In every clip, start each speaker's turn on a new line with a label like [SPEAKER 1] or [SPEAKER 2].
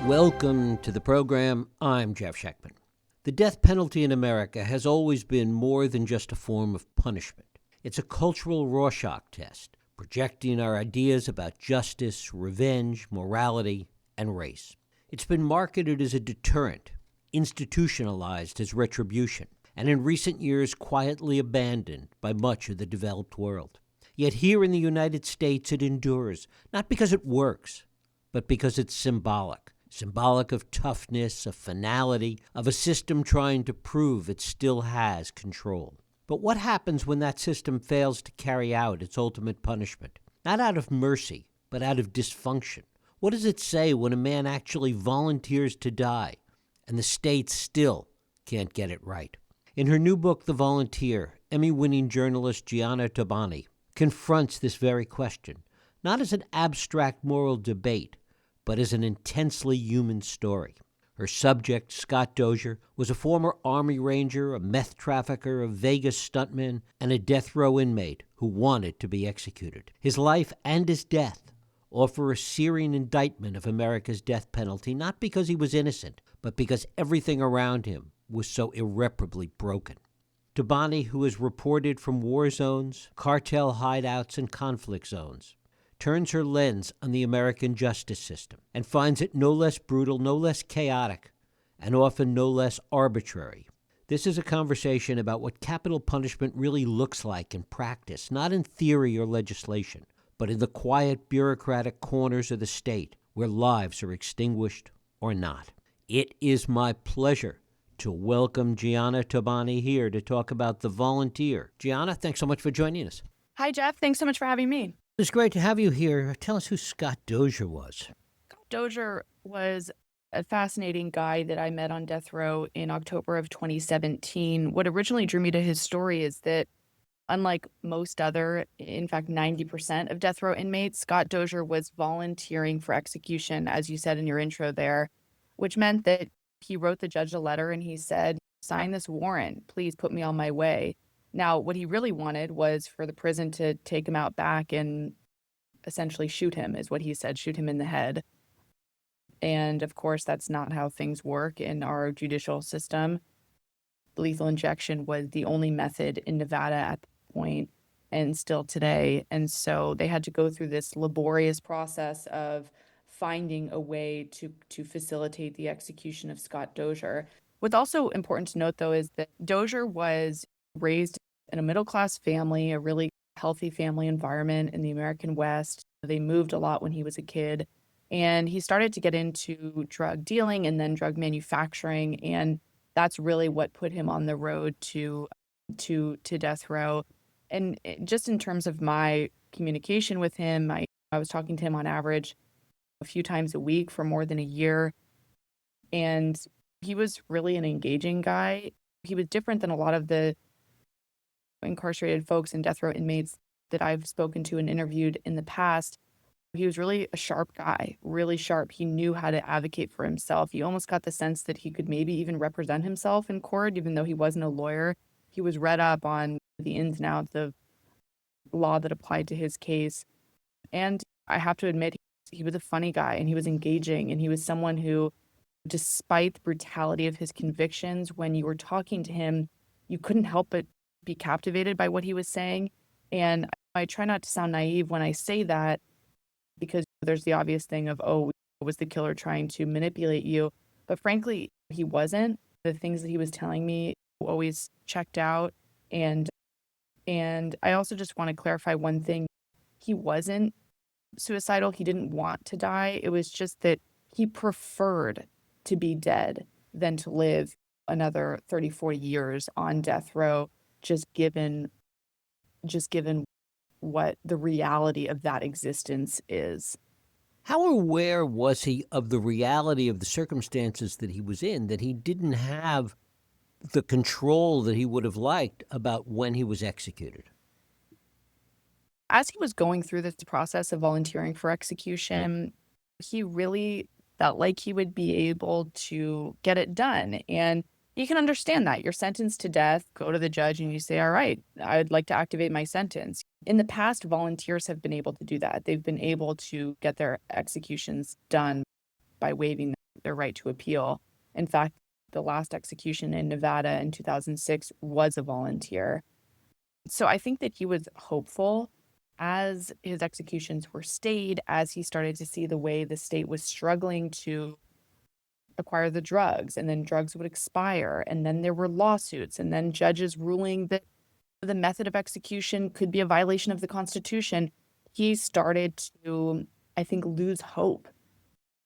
[SPEAKER 1] Welcome to the program. I'm Jeff Schechtman. The death penalty in America has always been more than just a form of punishment. It's a cultural Rorschach test, projecting our ideas about justice, revenge, morality, and race. It's been marketed as a deterrent, institutionalized as retribution, and in recent years quietly abandoned by much of the developed world. Yet here in the United States it endures, not because it works, but because it's symbolic of toughness, of finality, of a system trying to prove it still has control. But what happens when that system fails to carry out its ultimate punishment? Not out of mercy, but out of dysfunction. What does it say when a man actually volunteers to die and the state still can't get it right? In her new book, The Volunteer, Emmy-winning journalist Gianna Tobani confronts this very question, not as an abstract moral debate, but as an intensely human story. Her subject, Scott Dozier, was a former Army Ranger, a meth trafficker, a Vegas stuntman, and a death row inmate who wanted to be executed. His life and his death offer a searing indictment of America's death penalty, not because he was innocent, but because everything around him was so irreparably broken. Tobani, who has reported from war zones, cartel hideouts, and conflict zones, turns her lens on the American justice system and finds it no less brutal, no less chaotic, and often no less arbitrary. This is a conversation about what capital punishment really looks like in practice, not in theory or legislation, but in the quiet bureaucratic corners of the state where lives are extinguished or not. It is my pleasure to welcome Gianna Tobani here to talk about The Volunteer. Gianna, thanks so much for joining us.
[SPEAKER 2] Hi, Jeff. Thanks so much for having me.
[SPEAKER 1] It's great to have you here. Tell us who Scott Dozier was.
[SPEAKER 2] Scott Dozier was a fascinating guy that I met on death row in October of 2017. What originally drew me to his story is that, unlike most other, in fact, 90% of death row inmates, Scott Dozier was volunteering for execution, as you said in your intro there, which meant that he wrote the judge a letter and he said, "Sign this warrant. Please put me on my way." Now, what he really wanted was for the prison to take him out back and essentially shoot him, is what he said, shoot him in the head. And of course, that's not how things work in our judicial system. Lethal injection was the only method in Nevada at the point and still today. And so they had to go through this laborious process of finding a way to facilitate the execution of Scott Dozier. What's also important to note, though, is that Dozier was raised in a middle-class family, a really healthy family environment in the American West. They moved a lot when he was a kid, and he started to get into drug dealing and then drug manufacturing, and that's really what put him on the road to death row. And just in terms of my communication with him, I was talking to him on average a few times a week for more than a year, and he was really an engaging guy. He was different than a lot of the incarcerated folks and death row inmates that I've spoken to and interviewed in the past. He was really a sharp guy, really sharp. He knew how to advocate for himself. You almost got the sense that he could maybe even represent himself in court, even though he wasn't a lawyer. He was read up on the ins and outs of law that applied to his case. And I have to admit, he was a funny guy and he was engaging, and he was someone who, despite the brutality of his convictions, when you were talking to him, you couldn't help but be captivated by what he was saying. And I try not to sound naive when I say that, because there's the obvious thing of, oh, was the killer trying to manipulate you? But frankly, he wasn't. The things that he was telling me always checked out. And I also just want to clarify one thing. He wasn't suicidal. He didn't want to die. It was just that he preferred to be dead than to live another 30, 40 years on death row, just given what the reality of that existence is.
[SPEAKER 1] How aware was he of the reality of the circumstances that he was in, that he didn't have the control that he would have liked about when he was executed?
[SPEAKER 2] As he was going through this process of volunteering for execution, he really felt like he would be able to get it done. And you can understand that. You're sentenced to death, go to the judge and you say, all right, I'd like to activate my sentence. In the past, volunteers have been able to do that. They've been able to get their executions done by waiving their right to appeal. In fact, the last execution in Nevada in 2006 was a volunteer. So I think that he was hopeful as his executions were stayed, as he started to see the way the state was struggling to acquire the drugs, and then drugs would expire, and then there were lawsuits, and then judges ruling that the method of execution could be a violation of the Constitution. He started to, I think, lose hope.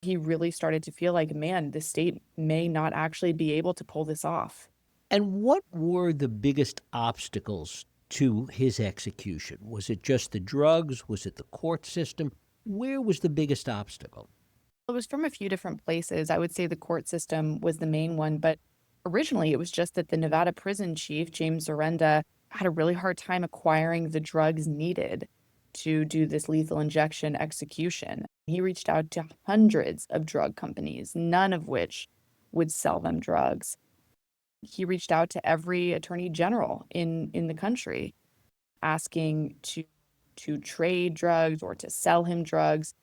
[SPEAKER 2] He really started to feel like, man, the state may not actually be able to pull this off.
[SPEAKER 1] And what were the biggest obstacles to his execution? Was it just the drugs? Was it the court system? Where was the biggest obstacle?
[SPEAKER 2] It was from a few different places. I would say the court system was the main one, but originally it was just that the Nevada prison chief, James Zarenda, had a really hard time acquiring the drugs needed to do this lethal injection execution. He reached out to hundreds of drug companies, none of which would sell them drugs. He reached out to every attorney general in the country asking to trade drugs or to sell him drugs.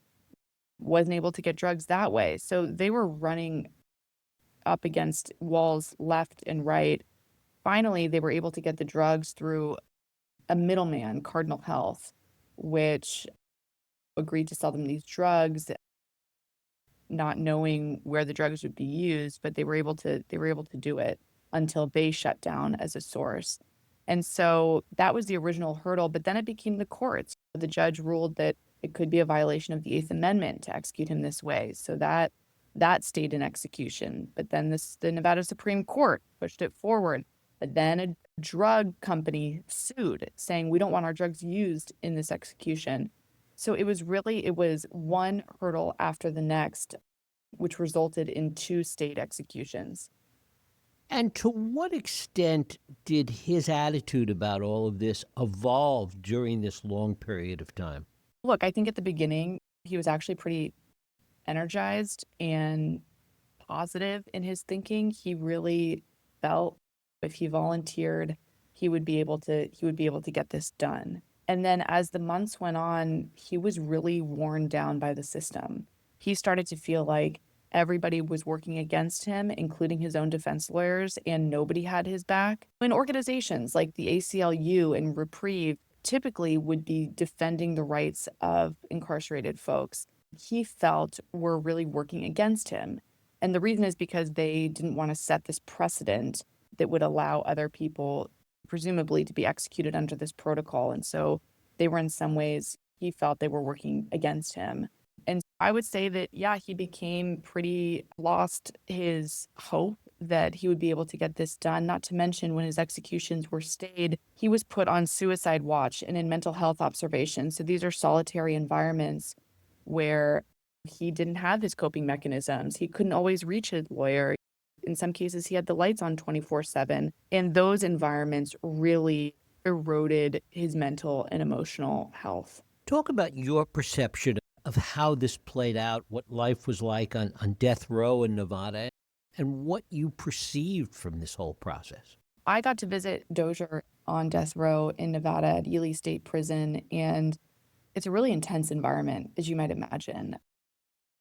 [SPEAKER 2] Wasn't able to get drugs that way. So they were running up against walls left and right. Finally, they were able to get the drugs through a middleman, Cardinal Health, which agreed to sell them these drugs, not knowing where the drugs would be used, but they were able to do it until they shut down as a source. And so that was the original hurdle, but then it became the courts. The judge ruled that it could be a violation of the Eighth Amendment to execute him this way. So that stayed in execution. But then the Nevada Supreme Court pushed it forward. But then a drug company sued, saying we don't want our drugs used in this execution. So it was one hurdle after the next, which resulted in two state executions.
[SPEAKER 1] And to what extent did his attitude about all of this evolve during this long period of time?
[SPEAKER 2] Look, I think at the beginning, he was actually pretty energized and positive in his thinking. He really felt if he volunteered, he would be able to get this done. And then as the months went on, he was really worn down by the system. He started to feel like everybody was working against him, including his own defense lawyers, and nobody had his back. When organizations like the ACLU and Reprieve typically would be defending the rights of incarcerated folks, he felt were really working against him. And the reason is because they didn't want to set this precedent that would allow other people, presumably, to be executed under this protocol. And so they were, in some ways, he felt they were working against him. And I would say that, yeah, he became lost his hope that he would be able to get this done. Not to mention, when his executions were stayed, he was put on suicide watch and in mental health observation. So these are solitary environments where he didn't have his coping mechanisms. He couldn't always reach his lawyer. In some cases, he had the lights on 24/7. And those environments really eroded his mental and emotional health.
[SPEAKER 1] Talk about your perception of how this played out, what life was like on death row in Nevada, and what you perceived from this whole process.
[SPEAKER 2] I got to visit Dozier on death row in Nevada at Ely State Prison, and it's a really intense environment, as you might imagine.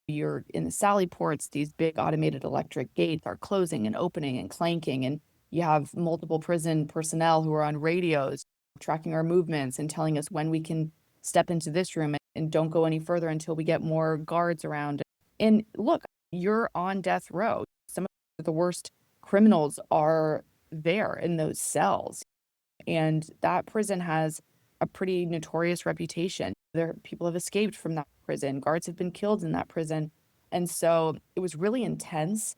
[SPEAKER 2] You're in the sally ports, these big automated electric gates are closing and opening and clanking, and you have multiple prison personnel who are on radios tracking our movements and telling us when we can step into this room and don't go any further until we get more guards around. And look, you're on death row. Some of the worst criminals are there in those cells. And that prison has a pretty notorious reputation. People have escaped from that prison. Guards have been killed in that prison. And so it was really intense.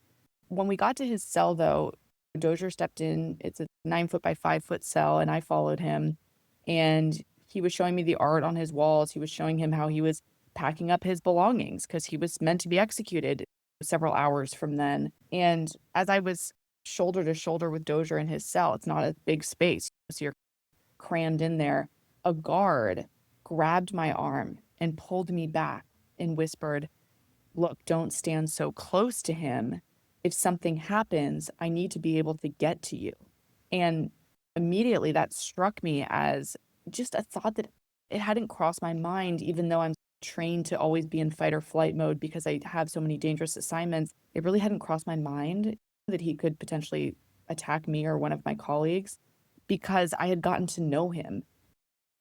[SPEAKER 2] When we got to his cell, though, Dozier stepped in. It's a 9-foot by 5-foot cell, and I followed him. And he was showing me the art on his walls. He was showing him how he was packing up his belongings because he was meant to be executed several hours from then. And as I was shoulder to shoulder with Dozier in his cell, it's not a big space, so you're crammed in there. A guard grabbed my arm and pulled me back and whispered, "Look, don't stand so close to him. If something happens, I need to be able to get to you." And immediately that struck me as just a thought that it hadn't crossed my mind, even though I'm trained to always be in fight or flight mode because I have so many dangerous assignments, it really hadn't crossed my mind that he could potentially attack me or one of my colleagues because I had gotten to know him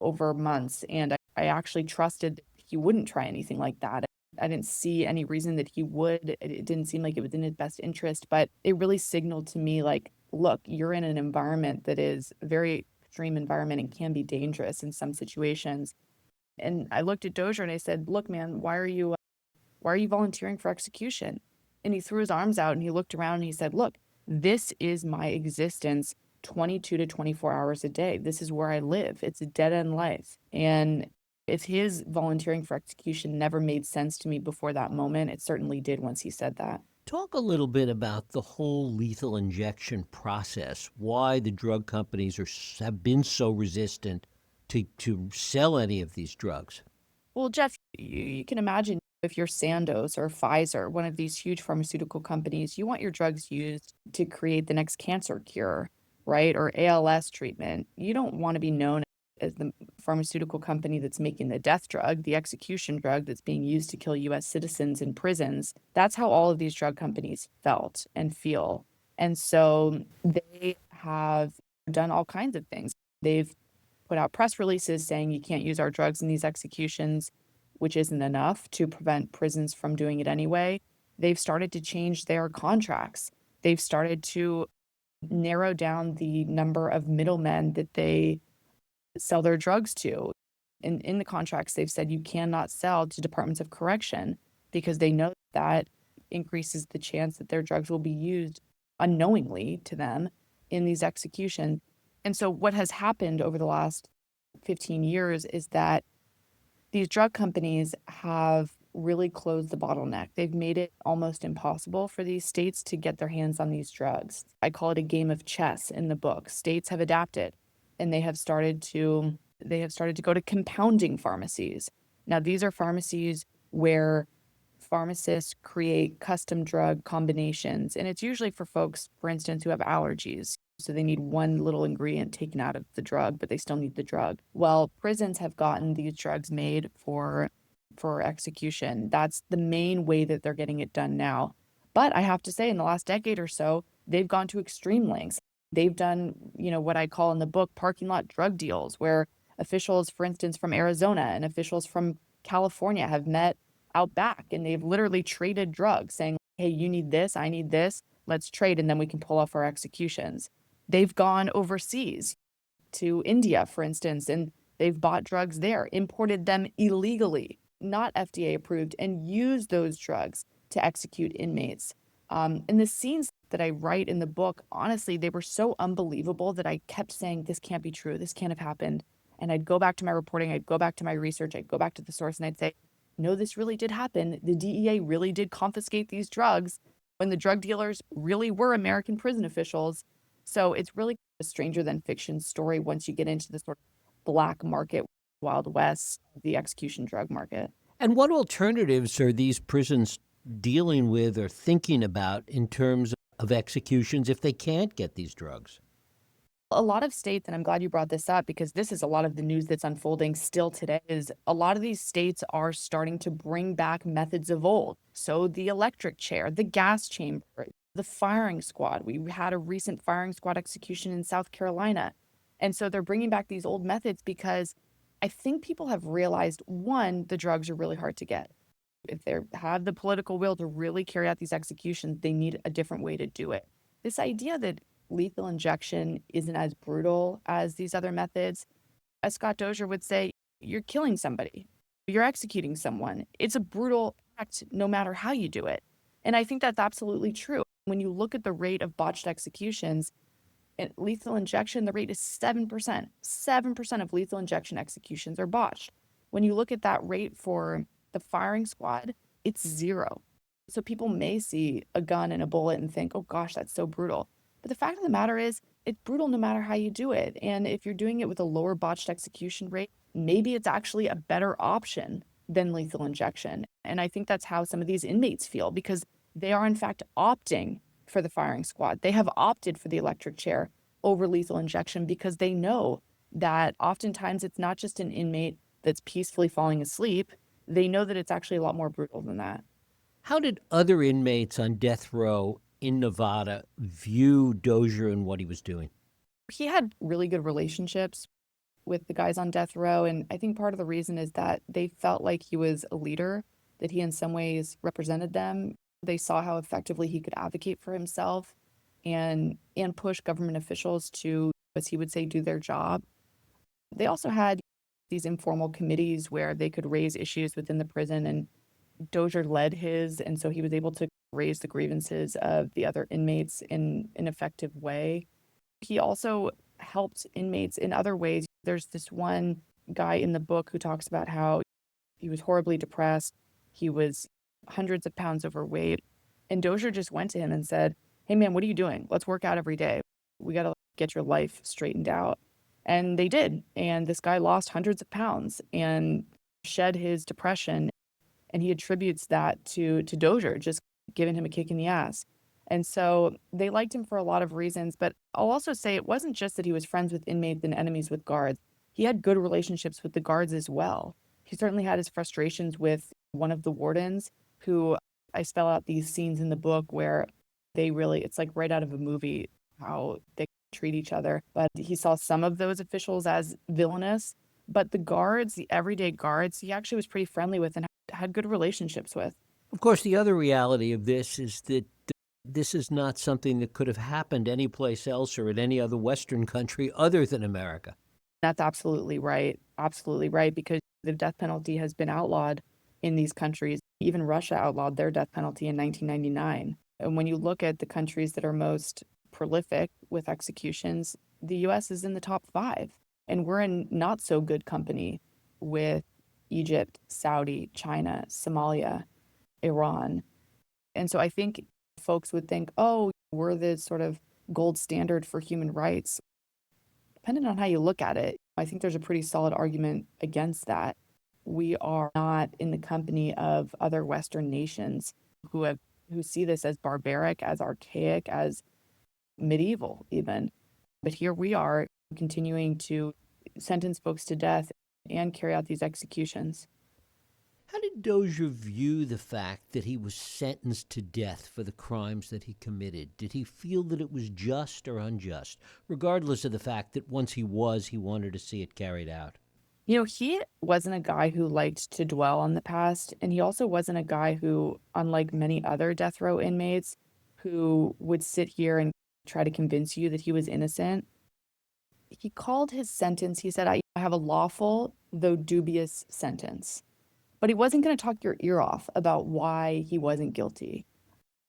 [SPEAKER 2] over months and I actually trusted he wouldn't try anything like that. I didn't see any reason that he would. It didn't seem like it was in his best interest, but it really signaled to me like, look, you're in an environment that is a very extreme environment and can be dangerous in some situations. And I looked at Dozier and I said, look, man, why are you volunteering for execution? And he threw his arms out and he looked around and he said, look, this is my existence 22 to 24 hours a day. This is where I live. It's a dead end life. And if his volunteering for execution never made sense to me before that moment, it certainly did once he said that.
[SPEAKER 1] Talk a little bit about the whole lethal injection process, why the drug companies have been so resistant to sell any of these drugs.
[SPEAKER 2] Well, Jeff, you can imagine if you're Sandoz or Pfizer, one of these huge pharmaceutical companies, you want your drugs used to create the next cancer cure, right? Or ALS treatment. You don't want to be known as the pharmaceutical company that's making the death drug, the execution drug that's being used to kill US citizens in prisons. That's how all of these drug companies felt and feel. And so they have done all kinds of things. They've put out press releases saying you can't use our drugs in these executions, which isn't enough to prevent prisons from doing it anyway. They've started to change their contracts. They've started to narrow down the number of middlemen that they sell their drugs to. In the contracts, they've said you cannot sell to departments of correction because they know that increases the chance that their drugs will be used unknowingly to them in these executions. And so what has happened over the last 15 years is that these drug companies have really closed the bottleneck. They've made it almost impossible for these states to get their hands on these drugs. I call it a game of chess in the book. States have adapted and they have started to go to compounding pharmacies. Now, these are pharmacies where pharmacists create custom drug combinations, and it's usually for folks, for instance, who have allergies. So they need one little ingredient taken out of the drug, but they still need the drug. Well, prisons have gotten these drugs made for execution. That's the main way that they're getting it done now. But I have to say, in the last decade or so, they've gone to extreme lengths. They've done, what I call in the book parking lot drug deals, where officials, for instance, from Arizona and officials from California have met out back and they've literally traded drugs saying, hey, you need this, I need this, let's trade and then we can pull off our executions. They've gone overseas to India, for instance, and they've bought drugs there, imported them illegally, not FDA approved, and used those drugs to execute inmates. And the scenes that I write in the book, honestly, they were so unbelievable that I kept saying, this can't be true. This can't have happened. And I'd go back to my reporting, I'd go back to my research, I'd go back to the source, and I'd say, no, this really did happen. The DEA really did confiscate these drugs when the drug dealers really were American prison officials. So it's really a stranger than fiction story once you get into the sort of black market, Wild West, the execution drug market.
[SPEAKER 1] And what alternatives are these prisons dealing with or thinking about in terms of executions if they can't get these drugs?
[SPEAKER 2] A lot of states, and I'm glad you brought this up because this is a lot of the news that's unfolding still today, is a lot of these states are starting to bring back methods of old. So the electric chair, the gas chamber, the firing squad. We had a recent firing squad execution in South Carolina. And so they're bringing back these old methods because I think people have realized, one, the drugs are really hard to get. If they have the political will to really carry out these executions, they need a different way to do it. This idea that lethal injection isn't as brutal as these other methods, as Scott Dozier would say, you're killing somebody, you're executing someone. It's a brutal act no matter how you do it. And I think that's absolutely true. When you look at the rate of botched executions, lethal injection, the rate is 7%. 7% of lethal injection executions are botched. When you look at that rate for the firing squad, it's 0. So people may see a gun and a bullet and think, oh gosh, that's so brutal. But the fact of the matter is, it's brutal no matter how you do it. And if you're doing it with a lower botched execution rate, maybe it's actually a better option than lethal injection. And I think that's how some of these inmates feel because they are in fact opting for the firing squad. They have opted for the electric chair over lethal injection because they know that oftentimes it's not just an inmate that's peacefully falling asleep. they know that it's actually a lot more brutal than that.
[SPEAKER 1] How did other inmates on death row in Nevada view Dozier and what he was doing?
[SPEAKER 2] He had really good relationships with the guys on death row. And I think part of the reason is that they felt like he was a leader, that he in some ways represented them. They saw how effectively he could advocate for himself and push government officials to, as he would say, do their job. They also had these informal committees where they could raise issues within the prison, and Dozier led his, and so he was able to raise the grievances of the other inmates in an effective way. He also helped inmates in other ways. There's this one guy in the book who talks about how he was horribly depressed. He was hundreds of pounds overweight. And Dozier just went to him and said, "Hey, man, what are you doing? Let's work out every day. We got to get your life straightened out." And they did. And this guy lost hundreds of pounds and shed his depression. And he attributes that to Dozier, just giving him a kick in the ass. And so they liked him for a lot of reasons. But I'll also say it wasn't just that he was friends with inmates and enemies with guards. He had good relationships with the guards as well. He certainly had his frustrations with one of the wardens, who I spell out these scenes in the book where they really, it's like right out of a movie how they treat each other. But he saw some of those officials as villainous. But the guards, the everyday guards, he actually was pretty friendly with and had good relationships with.
[SPEAKER 1] Of course, the other reality of this is that this is not something that could have happened anyplace else or in any other Western country other than America.
[SPEAKER 2] That's absolutely right. Absolutely right. Because the death penalty has been outlawed in these countries. Even Russia outlawed their death penalty in 1999. And when you look at the countries that are most prolific with executions, the US is in the top 5. And we're in not so good company with Egypt, Saudi, China, Somalia, Iran. And so I think folks would think, oh, we're the sort of gold standard for human rights. Depending on how you look at it, I think there's a pretty solid argument against that. We are not in the company of other Western nations who see this as barbaric, as archaic, as medieval even. But here we are continuing to sentence folks to death and carry out these executions.
[SPEAKER 1] How did Dozier view the fact that he was sentenced to death for the crimes that he committed? Did he feel that it was just or unjust, regardless of the fact that once he wanted to see it carried out?
[SPEAKER 2] You know, he wasn't a guy who liked to dwell on the past, and he also wasn't a guy who, unlike many other death row inmates, who would sit here and try to convince you that he was innocent. He called his sentence, he said, "I have a lawful, though dubious sentence." But he wasn't going to talk your ear off about why he wasn't guilty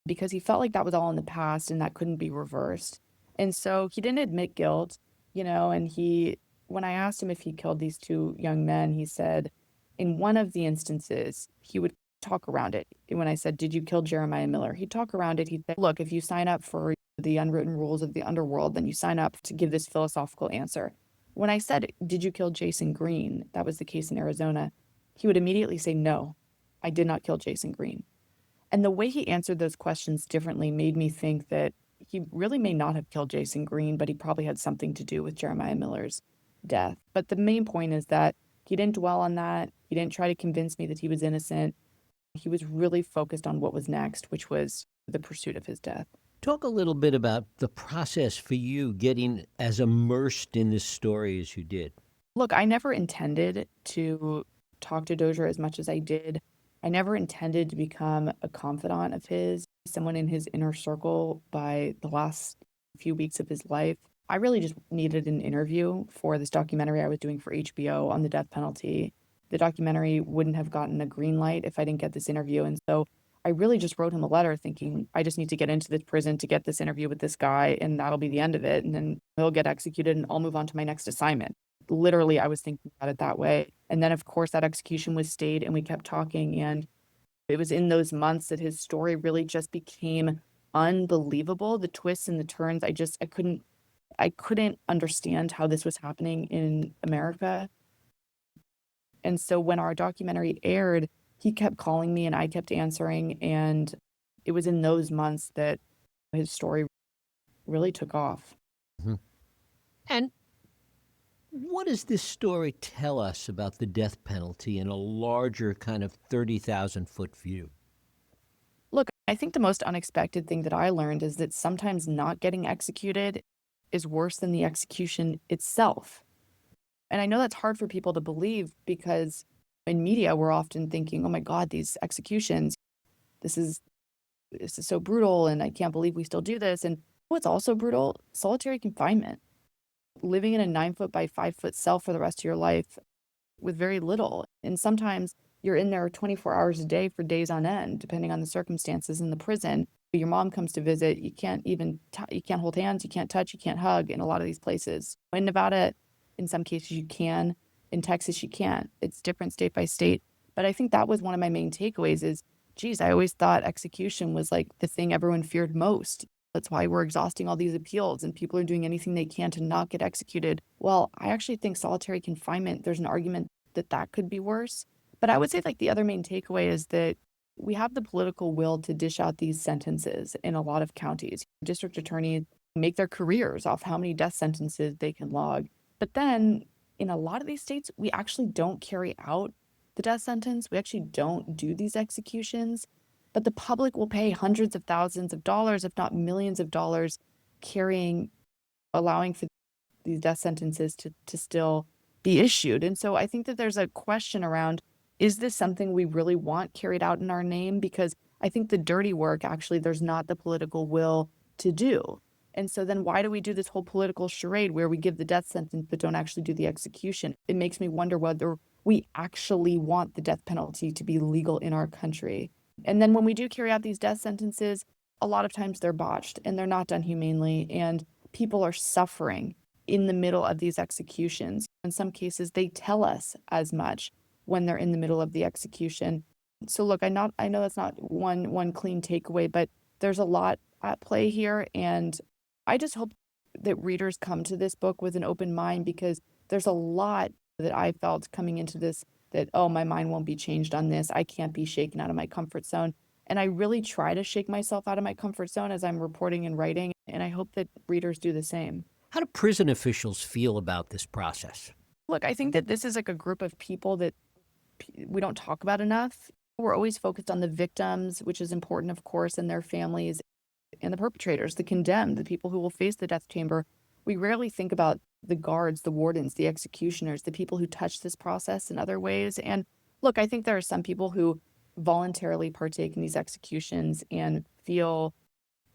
[SPEAKER 2] because he felt like that was all in the past and that couldn't be reversed. And so he didn't admit guilt, and when I asked him if he killed these 2 young men, he said in one of the instances, he would talk around it. When I said, "Did you kill Jeremiah Miller?" He'd talk around it. He'd say, "Look, if you sign up for the unwritten rules of the underworld, then you sign up to give this philosophical answer." When I said, "Did you kill Jason Green?" That was the case in Arizona. He would immediately say, "No, I did not kill Jason Green." And the way he answered those questions differently made me think that he really may not have killed Jason Green, but he probably had something to do with Jeremiah Miller's death. But the main point is that he didn't dwell on that. He didn't try to convince me that he was innocent. He was really focused on what was next, which was the pursuit of his death.
[SPEAKER 1] Talk a little bit about the process for you getting as immersed in this story as you did.
[SPEAKER 2] Look, I never intended to talk to Dozier as much as I did. I never intended to become a confidant of his, someone in his inner circle by the last few weeks of his life. I really just needed an interview for this documentary I was doing for HBO on the death penalty. The documentary wouldn't have gotten a green light if I didn't get this interview. And so I really just wrote him a letter thinking, I just need to get into this prison to get this interview with this guy, and that'll be the end of it. And then he'll get executed, and I'll move on to my next assignment. Literally, I was thinking about it that way. And then, of course, that execution was stayed, and we kept talking. And it was in those months that his story really just became unbelievable. The twists and the turns, I couldn't understand how this was happening in America. And so when our documentary aired, he kept calling me and I kept answering. And it was in those months that his story really took off.
[SPEAKER 1] Mhm. And What does this story tell us about the death penalty in a larger kind of 30,000-foot view?
[SPEAKER 2] Look, I think the most unexpected thing that I learned is that sometimes not getting executed is worse than the execution itself. And I know that's hard for people to believe because in media, we're often thinking, oh my God, these executions, this is this is so brutal and I can't believe we still do this. And what's also brutal? Solitary confinement. Living in a 9 foot by 5 foot cell for the rest of your life with very little. And sometimes you're in there 24 hours a day for days on end, depending on the circumstances in the prison. Your mom comes to visit, you can't even you can't hold hands, you can't touch, you can't hug in a lot of these places. In Nevada, in some cases you can. In Texas, you can't. It's different state by state. But I think that was one of my main takeaways is, geez, I always thought execution was like the thing everyone feared most. That's why we're exhausting all these appeals and people are doing anything they can to not get executed. Well, I actually think solitary confinement, there's an argument that that could be worse. But I would say like the other main takeaway is that we have the political will to dish out these sentences in a lot of counties. District attorneys make their careers off how many death sentences they can log. But then in a lot of these states, we actually don't carry out the death sentence. We actually don't do these executions. But the public will pay hundreds of thousands of dollars, if not millions of dollars, carrying, allowing for these death sentences to still be issued. And so I think that there's a question around, is this something we really want carried out in our name? Because I think the dirty work, actually, there's not the political will to do. And so then why do we do this whole political charade where we give the death sentence but don't actually do the execution? It makes me wonder whether we actually want the death penalty to be legal in our country. And then when we do carry out these death sentences, a lot of times they're botched and they're not done humanely, and people are suffering in the middle of these executions. In some cases, they tell us as much when they're in the middle of the execution. So look, I know that's not one clean takeaway, but there's a lot at play here. And I just hope that readers come to this book with an open mind, because there's a lot that I felt coming into this that, oh, my mind won't be changed on this. I can't be shaken out of my comfort zone. And I really try to shake myself out of my comfort zone as I'm reporting and writing. And I hope that readers do the same.
[SPEAKER 1] How do prison officials feel about this process?
[SPEAKER 2] Look, I think that this is like a group of people that we don't talk about enough. We're always focused on the victims, which is important, of course, and their families, and the perpetrators, the condemned, the people who will face the death chamber. We rarely think about the guards, the wardens, the executioners, the people who touch this process in other ways. And look, I think there are some people who voluntarily partake in these executions and feel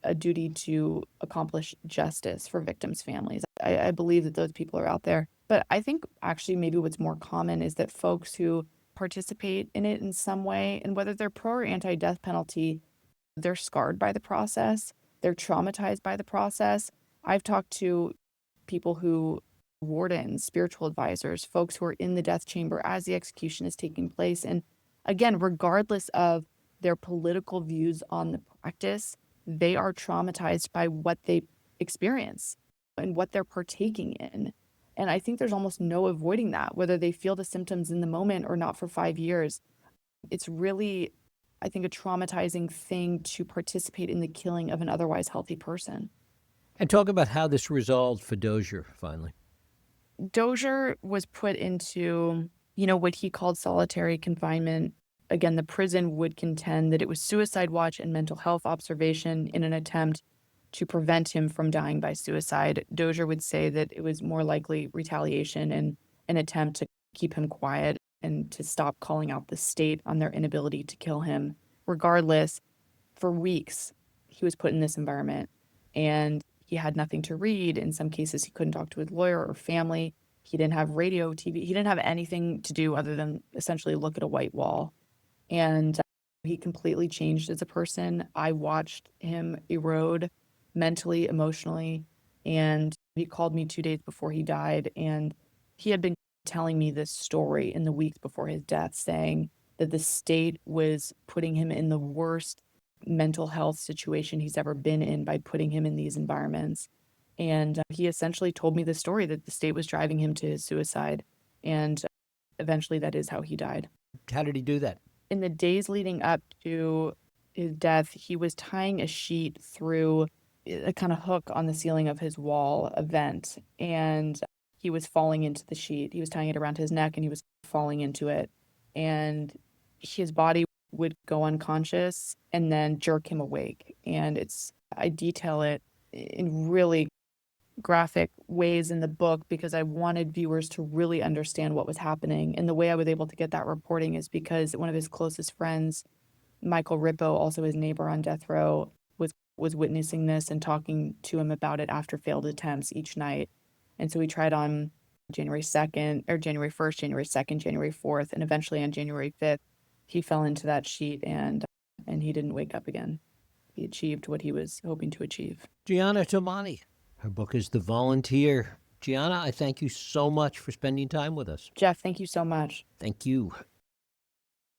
[SPEAKER 2] a duty to accomplish justice for victims' families. I believe that those people are out there. But I think actually maybe what's more common is that folks who participate in it in some way, and whether they're pro or anti-death penalty, they're scarred by the process. They're traumatized by the process. I've talked to people who, wardens, spiritual advisors, folks who are in the death chamber as the execution is taking place. And again, regardless of their political views on the practice, they are traumatized by what they experience and what they're partaking in. And I think there's almost no avoiding that, whether they feel the symptoms in the moment or not for 5 years. It's really, I think, a traumatizing thing to participate in the killing of an otherwise healthy person.
[SPEAKER 1] And talk about how this resolved for Dozier finally.
[SPEAKER 2] Dozier was put into, what he called solitary confinement. Again, the prison would contend that it was suicide watch and mental health observation in an attempt to prevent him from dying by suicide. Dozier would say that it was more likely retaliation and an attempt to keep him quiet and to stop calling out the state on their inability to kill him. Regardless, for weeks, he was put in this environment and he had nothing to read. In some cases, he couldn't talk to his lawyer or family. He didn't have radio, TV. He didn't have anything to do other than essentially look at a white wall. And he completely changed as a person. I watched him erode mentally, emotionally, and he called me 2 days before he died. And he had been telling me this story in the weeks before his death, saying that the state was putting him in the worst mental health situation he's ever been in by putting him in these environments. And he essentially told me the story that the state was driving him to his suicide. And eventually that is how he died.
[SPEAKER 1] How did he do that?
[SPEAKER 2] In the days leading up to his death, he was tying a sheet through a kind of hook on the ceiling of his wall, a vent. And he was falling into the sheet. He was tying it around his neck and he was falling into it. And his body would go unconscious and then jerk him awake. And I detail it in really graphic ways in the book because I wanted viewers to really understand what was happening. And the way I was able to get that reporting is because one of his closest friends, Michael Rippo, also his neighbor on death row, was witnessing this and talking to him about it after failed attempts each night. And so we tried on January 2nd or January 1st, January 2nd, January 4th, and eventually on January 5th, he fell into that sheet and he didn't wake up again. He achieved what he was hoping to achieve.
[SPEAKER 1] Gianna Tobani. Her book is The Volunteer. Gianna, I thank you so much for spending time with us.
[SPEAKER 2] Jeff, thank you so much.
[SPEAKER 1] Thank you.